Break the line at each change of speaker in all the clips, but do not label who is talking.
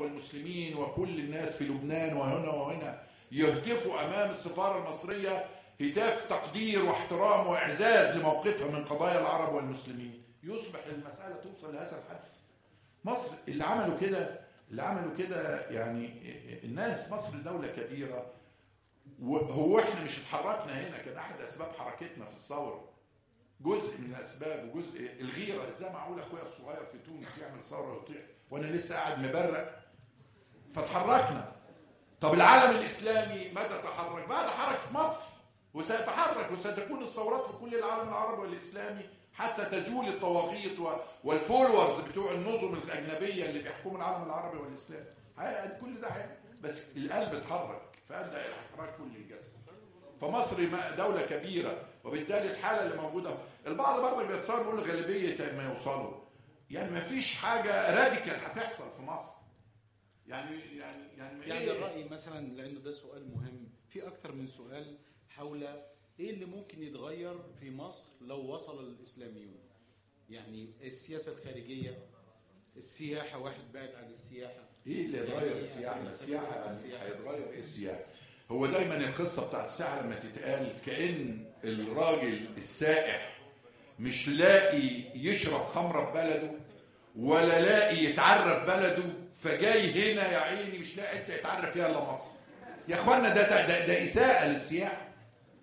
العرب والمسلمين وكل الناس في لبنان وهنا وهنا يهتفوا أمام السفارة المصرية هتاف تقدير واحترام وإعزاز لموقفها من قضايا العرب والمسلمين، يصبح المسألة توصل لهذا الحد. مصر اللي عملوا كده يعني الناس، مصر دولة كبيرة، وهو احنا مش اتحركنا هنا، كان أحد أسباب حركتنا في الثورة، جزء من الأسباب وجزء الغيرة. إزاي معقول أخويا الصغير في تونس يعمل ثورة ويطيح وأنا لسه قاعد مبرق؟ فتحركنا. طب العالم الإسلامي متى تحرك؟ بعد حركة مصر، وسيتحرك وستكون الثورات في كل العالم العربي والإسلامي حتى تزول الطواغيت والفولورز بتوع النظم الأجنبية اللي بيحكموا العالم العربي والإسلامي. كل ده حاجة. بس القلب اتحرك فأدى إلى إحراك كل الجسد. فمصر دولة كبيرة، وبالتالي الحالة اللي موجودة البعض برضه بيتصور بيقول غالبية ما يوصلوا، يعني ما فيش حاجة راديكال هتحصل في مصر.
يعني الرأي مثلا، لأنه ده سؤال مهم، في أكتر من سؤال حول إيه اللي ممكن يتغير في مصر لو وصل الإسلاميون. يعني السياسة الخارجية، السياحة، واحد بعد عن السياحة.
إيه اللي يتغير السياحة؟ هيتغير إيه السياحة؟ هو دايما القصة بتاعت السياحة لما تتقال كأن الراجل السائح مش لاقي يشرب خمرة في بلده ولا لاقي يتعرف بلده، فجاي هنا يا عيني مش لاقي حته يتعرف فيها الا مصر. يا اخوانا ده اساءه للسياحه.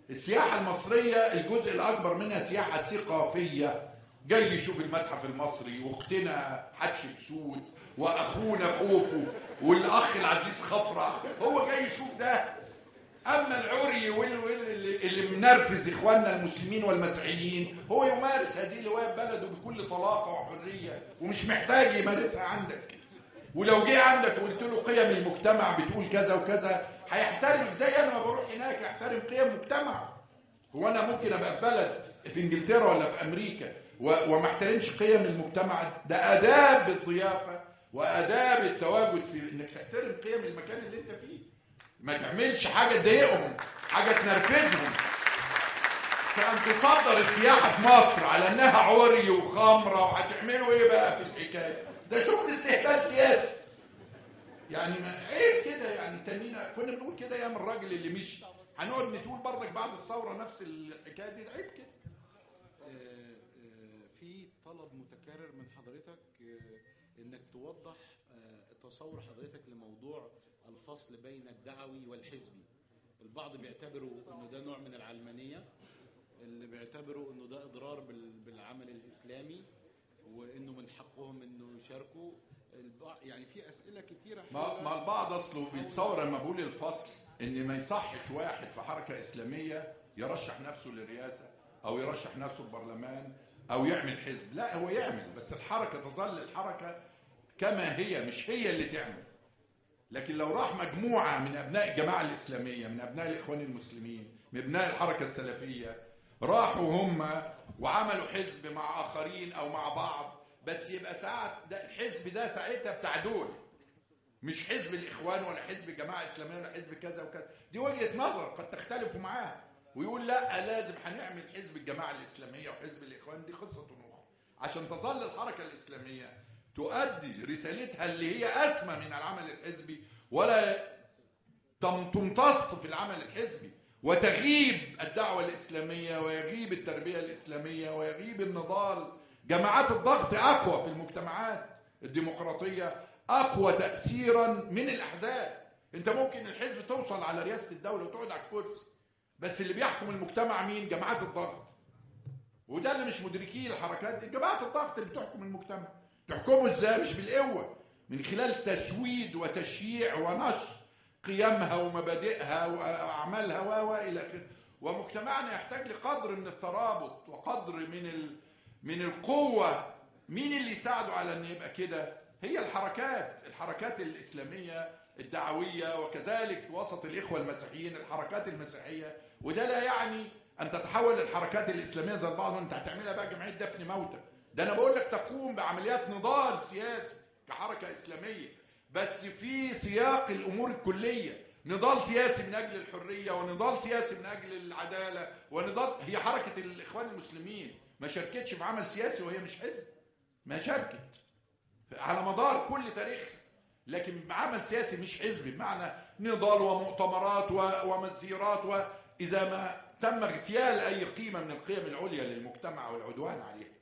السياحه المصريه الجزء الاكبر منها سياحه ثقافيه، جاي يشوف المتحف المصري، واختنا حتشبسوت واخونا خوفو والاخ العزيز خفرع، هو جاي يشوف ده. اما العري اللي منرفز اخواننا المسلمين والمسيحيين هو يمارس هذه الهوايه ببلده بكل طلاقه وحريه ومش محتاج يمارسها عندك. ولو جه عندك وقلت له قيم المجتمع بتقول كذا وكذا هيحترمك زي انا ما بروح هناك احترم قيم مجتمع. هو انا ممكن ابقى في بلد في انجلترا ولا في امريكا وما احترمش قيم المجتمع؟ ده اداب الضيافه واداب التواجد في انك تحترم قيم المكان اللي انت فيه. ما تعملش حاجه تضايقهم، حاجه تنرفزهم. فان تصدر السياحه في مصر على انها عري وخمره، وهتعملوا ايه بقى في الحكايه؟ ده شغل استهبال سياسي. يعني ما عيب كده. يعني تانينا كنا بنقول كده ايام الراجل اللي مشي، هنقعد نقول برضك بعد الثوره نفس الحكايه دي؟ عيب كده.
في طلب متكرر من حضرتك انك توضح تصور حضرتك لموضوع الفصل بين الدعوي والحزبي. البعض بيعتبروا انه ده نوع من العلمانيه، اللي بيعتبروا انه ده اضرار بالعمل الاسلامي وانه من حقهم انه يشاركوا. يعني في اسئله كتيره.
ما البعض اصله بيتصور لما بقول الفصل ان ما يصحش واحد في حركه اسلاميه يرشح نفسه للرئاسه او يرشح نفسه البرلمان او يعمل حزب. لا، هو يعمل، بس الحركه تظل الحركه كما هي، مش هي اللي تعمل. لكن لو راح مجموعه من ابناء الجماعه الاسلاميه، من ابناء الاخوان المسلمين، من ابناء الحركه السلفيه، راحوا هم وعملوا حزب مع اخرين او مع بعض، بس يبقى ساعات ده الحزب ده ساعتها بتاع دول، مش حزب الاخوان ولا حزب الجماعه الاسلاميه ولا حزب كذا وكذا. دي وجهه نظر قد تختلفوا معاها، ويقول لا لازم هنعمل حزب الجماعه الاسلاميه وحزب الاخوان. دي قصه اخرى. عشان تظل الحركه الاسلاميه تؤدي رسالتها اللي هي اسمى من العمل الحزبي، ولا تمتص في العمل الحزبي، وتغيب الدعوه الاسلاميه ويغيب التربيه الاسلاميه ويغيب النضال. جماعات الضغط اقوى في المجتمعات الديمقراطيه، اقوى تاثيرا من الاحزاب. انت ممكن الحزب توصل على رئاسه الدوله وتقعد على الكرسي، بس اللي بيحكم المجتمع مين؟ جماعات الضغط. وده اللي مش مدركيه الحركات دي. جماعات الضغط اللي بتحكم المجتمع. تحكمه ازاي؟ مش بالقوه، من خلال تسويد وتشييع ونشر قيمها ومبادئها واعمالها والى اخره. ومجتمعنا يحتاج لقدر من الترابط وقدر من القوه. مين اللي يساعده على ان يبقى كده؟ هي الحركات الاسلاميه الدعويه، وكذلك في وسط الاخوه المسيحيين الحركات المسيحيه. وده لا يعني ان تتحول الحركات الاسلاميه زي البعض وانت هتعملها بقى جمعيه دفن موتى. ده انا بقول لك تقوم بعمليات نضال سياسي كحركه اسلاميه، بس في سياق الامور الكليه. نضال سياسي من اجل الحريه، ونضال سياسي من اجل العداله، ونضال. هي حركه الاخوان المسلمين ما شاركتش في عمل سياسي وهي مش حزب، ما شاركت على مدار كل تاريخ. لكن عمل سياسي مش حزبي بمعنى نضال ومؤتمرات ومسيرات، وإذا ما تم اغتيال أي قيمة من القيم العليا للمجتمع والعدوان عليها.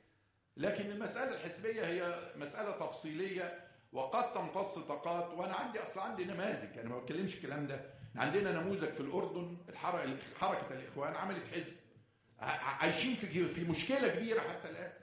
لكن المسألة الحزبية هي مسألة تفصيلية وقد تمتص طاقات. وأنا عندي نماذج، أنا ما بتكلمش الكلام ده. عندنا نموذج في الأردن، حركة الإخوان عملت حزب، عايشين في مشكلة كبيرة حتى الآن،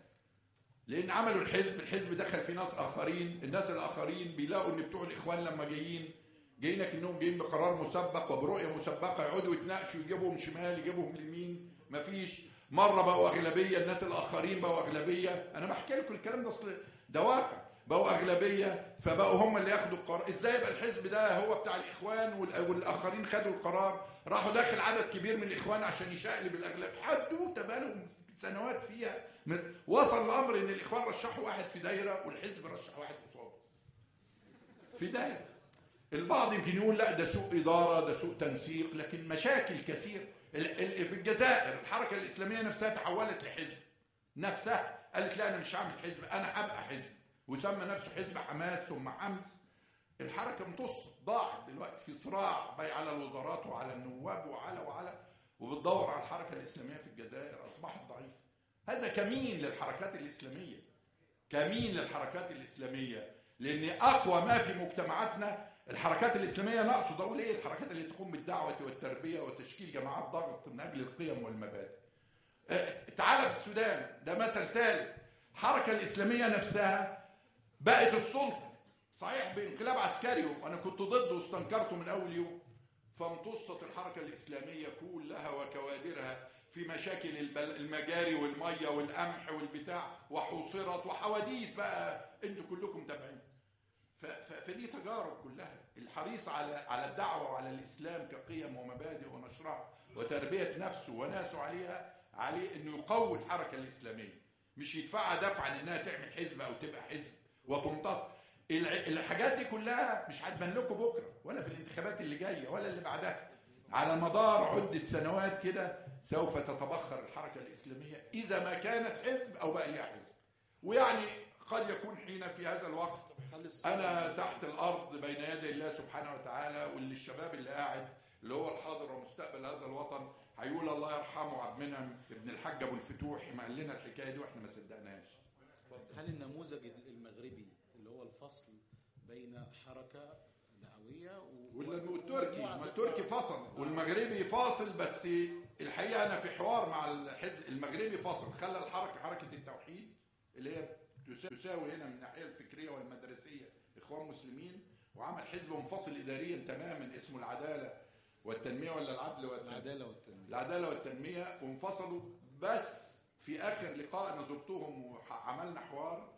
لأن عملوا الحزب دخل في ناس آخرين، الناس الآخرين بيلاقوا إن بتوع الإخوان لما جايين كأنهم جايين بقرار مسبق وبرؤية مسبقة، يقعدوا يتناقشوا، يجيبهم شمال يجيبهم اليمين، مفيش. مرة بقوا أغلبية، الناس الآخرين بقوا أغلبية. أنا بحكي لكم الكلام ده أصل ده واقع، بقوا أغلبية فبقوا هم اللي ياخدوا القرار. إزاي يبقى الحزب ده هو بتاع الإخوان والآخرين خدوا القرار، راحوا داخل عدد كبير من الإخوان عشان يشقلب الأغلب، حدوته بقالهم سنوات فيها. وصل الأمر إن الإخوان رشحوا واحد في دايرة والحزب رشح واحد قصاده في دايرة. البعض يمكن يقول لا ده سوء إدارة، ده سوء تنسيق، لكن مشاكل كثير. في الجزائر الحركة الإسلامية نفسها تحولت لحزب، نفسها قالت لا أنا مش هعمل حزب، أنا هبقى حزب، وسمى نفسه حزب حماس ثم حمس. الحركة ضاعت دلوقتي في صراع بين على الوزارات وعلى النواب وعلى وبتدور على الحركة الإسلامية في الجزائر، أصبحت ضعيفة. هذا كمين للحركات الإسلامية، كمين للحركات الإسلامية، لأن أقوى ما في مجتمعاتنا الحركات الإسلامية. نقصد أقول إيه؟ الحركات اللي تقوم بالدعوة والتربية وتشكيل جماعات ضغط من أجل القيم والمبادئ. تعال في السودان، ده مثل ثالث. الحركة الإسلامية نفسها بقت السلطة، صحيح بانقلاب عسكري وأنا كنت ضده واستنكرته من أول يوم، فامتصت الحركة الإسلامية كلها وكوادرها في مشاكل المجاري والمية والقمح والبتاع، وحوصرت وحواديت بقى انتوا كلكم تابعين. فدي تجارب كلها. الحريص على الدعوة وعلى الإسلام كقيم ومبادئ ونشرها وتربية نفسه وناسه عليه انه يقوي الحركة الإسلامية، مش يدفعها دفعا انها تعمل حزب او تبقى حزب وتمتص. الحاجات دي كلها مش هتبان لكم بكره ولا في الانتخابات اللي جايه ولا اللي بعدها. على مدار عده سنوات كده سوف تتبخر الحركه الاسلاميه اذا ما كانت حزب او بقى ليها حزب. ويعني قد يكون حين في هذا الوقت انا تحت الارض بين يدي الله سبحانه وتعالى، واللي الشباب اللي قاعد اللي هو الحاضر ومستقبل هذا الوطن هيقول الله يرحمه عبد المنعم ابن الحاج ابو الفتوح ما قال لنا الحكايه دي واحنا ما صدقناش.
هل النموذج المغربي اللي هو الفصل بين حركه دعويه
والتركي، ما التركي فصل والمغربي فاصل، بس الحقيقه انا في حوار مع الحزب المغربي فصل، خلى الحركه حركه التوحيد اللي هي تساوي هنا من الناحيه الفكريه والمدرسيه اخوان مسلمين، وعمل حزب منفصل اداريا تماما اسمه العداله والتنميه ولا العدل والتنميه، العداله والتنميه، وانفصلوا. بس في اخر لقاء انا زرتهم وعملنا حوار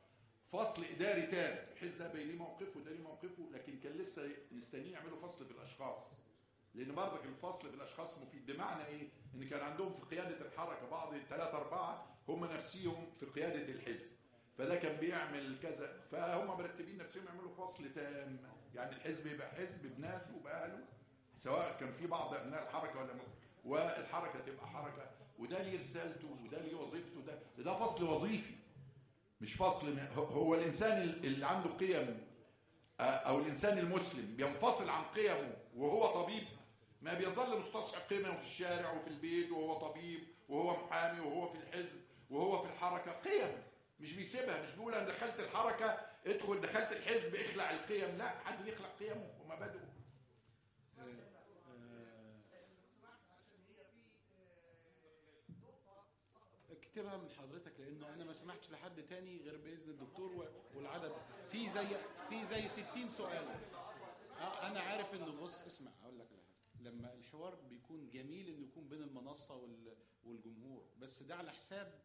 فصل اداري تاني، الحزب ده ليه موقفه وده ليه موقفه، لكن كان لسه مستنيين يعملوا فصل في الاشخاص، لان برضك الفصل في الاشخاص مفيد. بمعنى ايه؟ ان كان عندهم في قياده الحركه بعض 3-4 هم نفسيهم في قياده الحزب، فده كان بيعمل كذا، فهم مرتبين نفسهم يعملوا فصل تام، يعني الحزب يبقى حزب بناسه وباهله سواء كان في بعض ابناء الحركه ولا والحركه تبقى حركه، وده ليه رسالته وده ليه وظيفته. ده فصل وظيفي مش فصل. هو الانسان اللي عنده قيم او الانسان المسلم بينفصل عن قيمه وهو طبيب، ما بيظل مستصحب قيمه في الشارع وفي البيت وهو طبيب وهو محامي وهو في الحزب وهو في الحركه، قيم مش بيسيبها، مش بيقول انا دخلت الحركه ادخل، دخلت الحزب اخلع القيم، لا، حد بيخلع قيمه ومبادئه.
اكتبها من حضرتك لانه انا ما سمعتش لحد تاني غير باذن الدكتور، والعدد في زي 60 سؤال. انا عارف انه بص اسمع اقول لك لما الحوار بيكون جميل انه يكون بين المنصه والجمهور، بس ده على حساب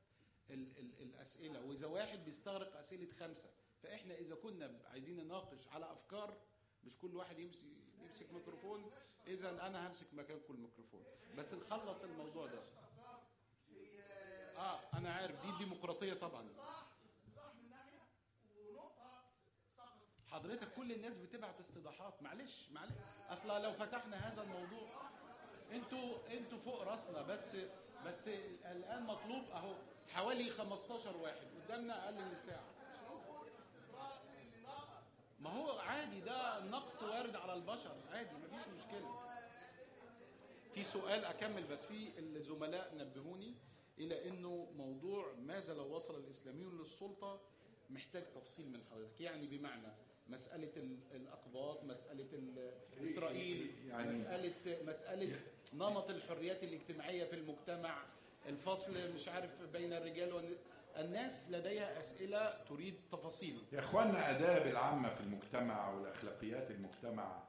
الاسئله، واذا واحد بيستغرق اسئله 5، فاحنا اذا كنا عايزين نناقش على افكار مش كل واحد يمسك ميكروفون، اذا انا همسك مكانكم الميكروفون، بس نخلص الموضوع ده. انا عارف دي ديمقراطيه طبعا. حضرتك كل الناس بتبعت استيضاحات، معلش اصلا لو فتحنا هذا الموضوع انتوا فوق راسنا، بس الان مطلوب اهو حوالي 15 واحد قدامنا اقل من ساعه. ما هو عادي، ده نقص وارد على البشر، عادي مفيش مشكلة. في سؤال أكمل بس، في الزملاء نبهوني إلى أنه موضوع ماذا لو وصل الإسلاميون للسلطة محتاج تفصيل من حضرتك، يعني بمعنى مسألة الأقباط، مسألة إسرائيل، يعني مسألة نمط الحريات الاجتماعية في المجتمع، الفصل مش عارف بين الرجال الناس لديها أسئلة تريد تفاصيل.
يا إخواننا، آداب العامة في المجتمع والأخلاقيات المجتمع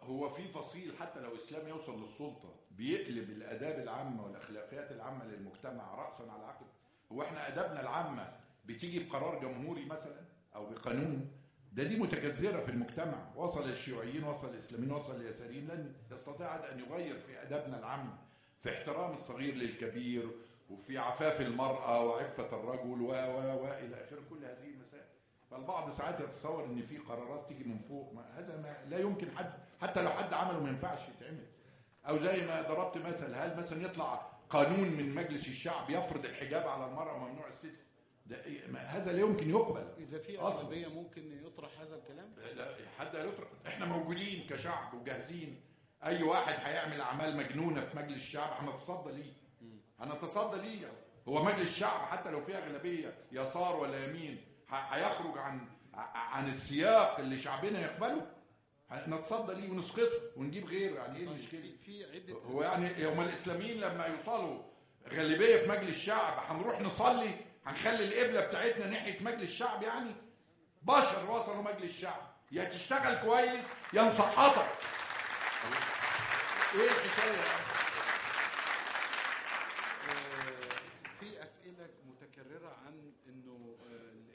هو في فصيل، حتى لو إسلام يوصل للسلطة بيقلب الآداب العامة والأخلاقيات العامة للمجتمع رأسا على عقب. هو احنا آدابنا العامة بتيجي بقرار جمهوري مثلا أو بقانون؟ دي متجذرة في المجتمع، وصل الشيوعيين، وصل الإسلاميين، وصل اليساريين، لن يستطيع أحد أن يغير في آدابنا العامة، في احترام الصغير للكبير، وفي عفاف المرأة وعفة الرجل وإلى آخره، كل هذه المسائل. فالبعض ساعات يتصور ان في قرارات تيجي من فوق، هذا ما لا يمكن حد، حتى لو حد عمله ما ينفعش يتعمل. او زي ما ضربت مثل، هل مثلا يطلع قانون من مجلس الشعب يفرض الحجاب على المرأة وممنوع الست؟ هذا لا يمكن يقبل.
اذا في أغلبية ممكن يطرح هذا الكلام؟
لا، حد يطرح. احنا موجودين كشعب وجاهزين. اي واحد هيعمل اعمال مجنونة في مجلس الشعب هنتصدى ليه. هنتصدى ليه. هو مجلس الشعب حتى لو فيه أغلبية يسار ولا يمين هيخرج عن السياق اللي شعبنا يقبله؟ نتصدى ليه ونسقطه ونجيب غيره؟ يعني ايه المشكله؟
في عده
هو يعني يوم الاسلاميين لما يوصلوا غالبيه في مجلس الشعب هنروح نصلي، هنخلي القبله بتاعتنا ناحيه مجلس الشعب؟ يعني بشر وصلوا مجلس الشعب، يا تشتغل كويس يا نسقطك. ايه الحكايه؟
في أسئلة متكررة عن أنه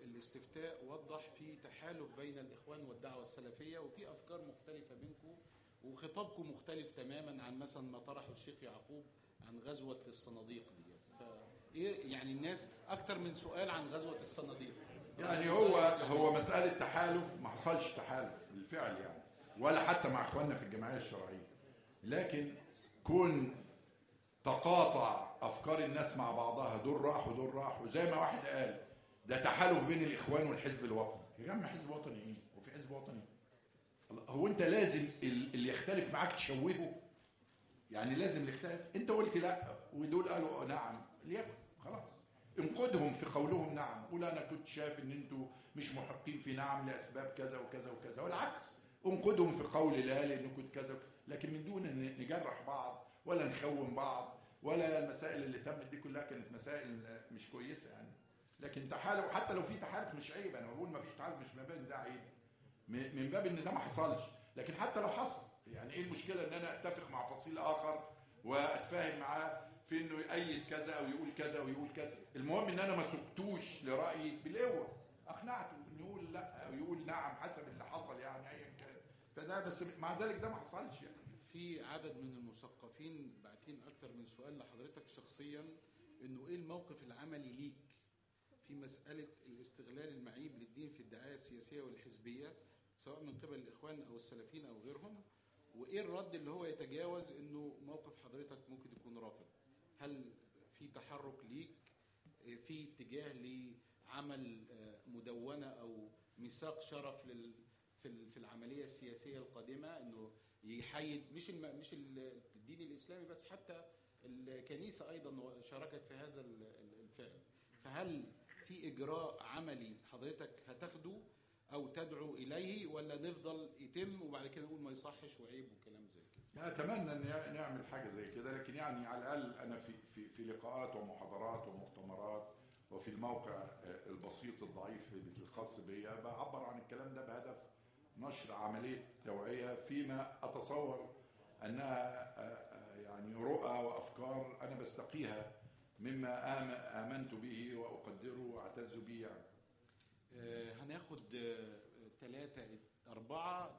الاستفتاء وضح في تحالف بين الإخوان والدعوة السلفية، وفي أفكار مختلفة بينكم، وخطابكم مختلف تماما عن مثلا ما طرحه الشيخ يعقوب عن غزوة الصناديق دي. فإيه يعني الناس أكتر من سؤال عن غزوة الصناديق؟
يعني هو مسألة تحالف، ما حصلش تحالف بالفعل يعني، ولا حتى مع إخواننا في الجمعية الشرعية، لكن كون تقاطع أفكار الناس مع بعضها، دول راح ودول راح، وزي ما واحد قال ده تحالف بين الإخوان والحزب الوطني. يا جماعة حزب وطني إيه؟ وفي حزب وطني؟ هو أنت لازم اللي يختلف معاك تشوهه؟ يعني لازم اللي يختلف؟ أنت قلت لا ودول قالوا نعم، ليكن خلاص انقدهم في قولهم نعم، قول أنا كنت شايف إن أنتوا مش محقين في نعم لأسباب كذا وكذا وكذا، والعكس انقدهم في قول لا لأنكم كذا، لكن من دون أن نجرح بعض ولا نخون بعض، ولا المسائل اللي تمت دي كلها كانت مسائل مش كويسه يعني. لكن تحالف، حتى لو في تحالف مش عيب، انا بقول ما فيش تحالف مش من باب ان ده عيب، من باب ان ده ما حصلش. لكن حتى لو حصل، يعني ايه المشكله ان انا اتفق مع فصيل اخر واتفاهم معاه في انه يأيد كذا او يقول كذا او يقول كذا؟ المهم ان انا ما سكتوش لرايي بالقوه، اقنعته انه يقول لا او يقول نعم حسب اللي حصل، يعني ايا كان. فده بس مع ذلك ده ما حصلش يعني.
في عدد من المثقفين باعتين اكتر من سؤال لحضرتك شخصيا، انه ايه الموقف العملي ليك في مسألة الاستغلال المعيب للدين في الدعاية السياسية والحزبية سواء من قبل الإخوان أو السلفيين أو غيرهم، وإيه الرد اللي هو يتجاوز إنه موقف حضرتك ممكن يكون رافض؟ هل في تحرك ليك في اتجاه لعمل مدونة أو ميثاق شرف في العملية السياسية القادمة، إنه يحيد مش الدين الإسلامي بس، حتى الكنيسة أيضا شاركت في هذا الفعل؟ فهل في إجراء عملي حضرتك هتاخده أو تدعو إليه، ولا نفضل يتم وبعد كده نقول ما يصحش وعيب وكلام زي كده؟
أتمنى أن نعمل حاجة زي كده، لكن يعني على الأقل أنا في لقاءات ومحاضرات ومؤتمرات وفي الموقع البسيط الضعيف الخاص بيا بعبر عن الكلام ده بهدف نشر عملية توعية فيما أتصور أنها يعني رؤى وأفكار أنا بستقيها مما آمنت به وأقدره وأعتز به يعني.
هناخد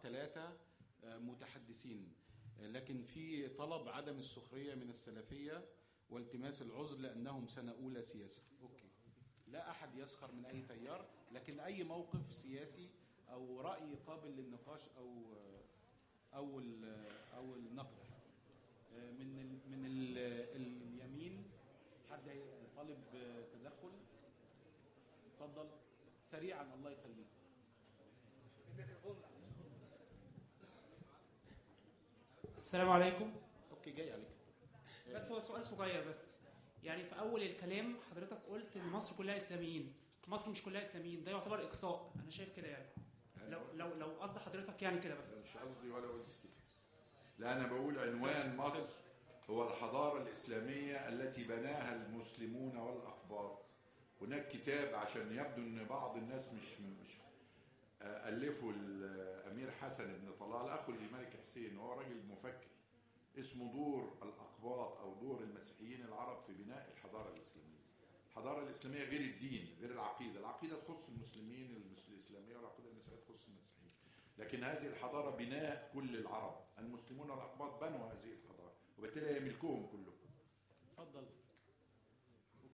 3 متحدثين، لكن في طلب عدم السخرية من السلفية والتماس العذر لأنهم سنة أولى سياسة. أوكي، لا أحد يسخر من أي تيار، لكن أي موقف سياسي أو رأي قابل للنقاش أو النقد. من اليمين حد طالب تدخل؟ اتفضل سريعا الله يخليك.
السلام عليكم.
اوكي جاي عليك.
بس هو سؤال صغير بس. يعني في اول الكلام حضرتك قلت ان مصر كلها اسلاميين. مصر مش كلها اسلاميين، ده يعتبر اقصاء. انا شايف كده يعني. لو قصد حضرتك يعني كده بس.
مش قصدي ولا قلت كده. لا، انا بقول عنوان مصر هو الحضارة الإسلامية التي بناها المسلمون والأقباط. هناك كتاب عشان يبدو ان بعض الناس مش ألفه الأمير حسن بن طلال أخو الملك حسين، وهو راجل مفكر، اسمه دور الأقباط أو دور المسيحيين العرب في بناء الحضارة الإسلامية. الحضارة الإسلامية غير الدين، غير العقيدة. العقيدة تخص المسلمين الإسلامية، والعقيدة المسيحية تخص المسيحيين. لكن هذه الحضارة بناء كل العرب، المسلمون والأقباط بنوا هذه الحضارة، وبالتالي هي ملكهم كلهم.
اتفضل.